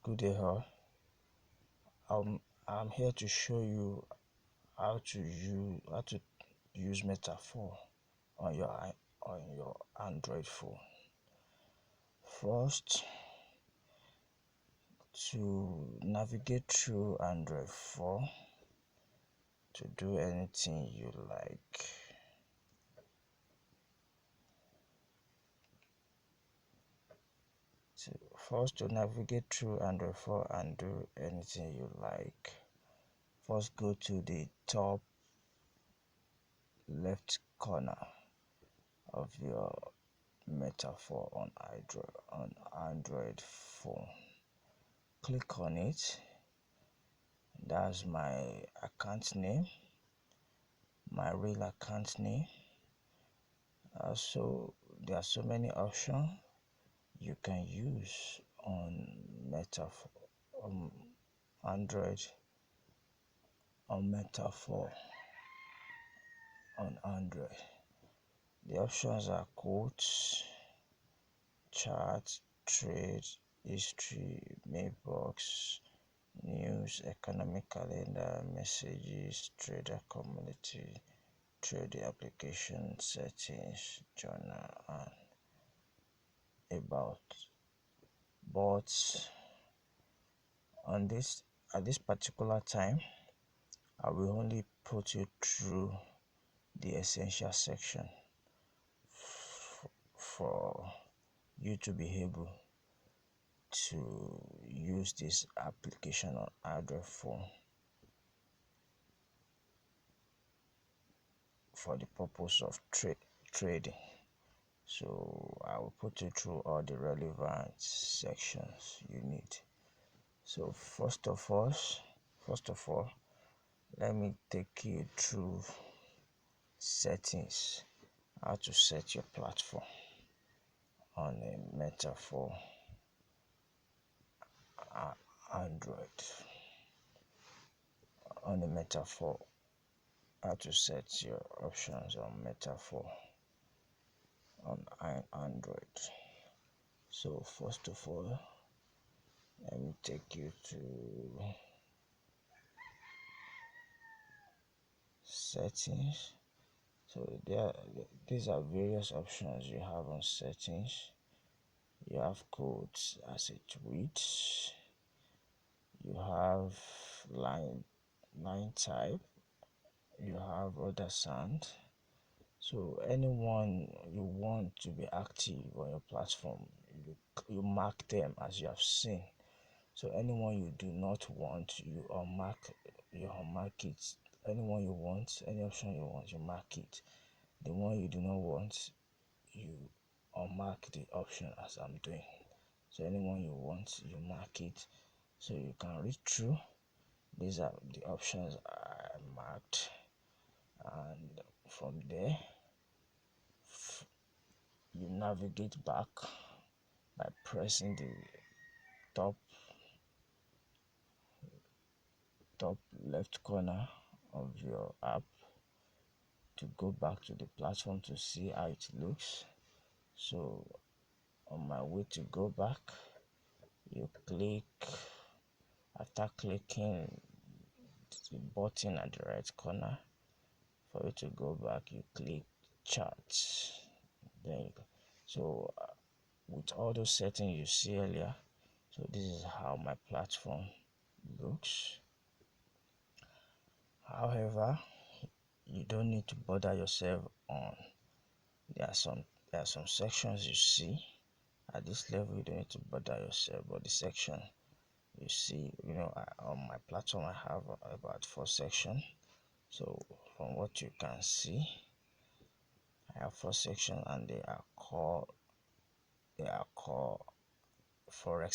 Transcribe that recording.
Good day all. I'm here to show you how to use metaphor on your Android phone. First, to navigate through Android phone, to do anything you like. To navigate through Android phone and do anything you like, first go to the top left corner of your metaphor on Android phone. Click on it. That's my account name, my real account name. Also, there are so many options you can use on metaphor on Android on metaphor on Android. The options are quotes, chart, trade, history, mailbox, news, economic calendar, messages, trader community, trading application, settings, journal, and about. But on this at this particular time, I will only put you through the essential section for you to be able to use this application on Android phone for the purpose of trading. So I will put you through all the relevant sections you need. So first of all, let me take you through settings, how to set your platform on a metaphor Android, on a metaphor, how to set your options on metaphor on Android. So first of all, let me take you to settings. So these are various options you have on settings. You have codes as a tweet. You have line type. You have other sound. So anyone you want to be active on your platform, you mark them as you have seen. So anyone you do not want, you unmark it. Anyone you want, any option you want, you mark it. The one you do not want, you unmark the option as I'm doing. So anyone you want, you mark it so you can read through. These are the options I marked, and from there you navigate back by pressing the top left corner of your app to go back to the platform to see how it looks. So on my way to go back, you click. After clicking the button at the right corner, for you to go back, you click charts. There you go. So with all those settings you see earlier, so this is how my platform looks. However, you don't need to bother yourself on there are some sections you see at this level. You don't need to bother yourself, but the section you see, on my platform I have about 4 sections. So from what you can see, I have 4 sections, and they are called Forex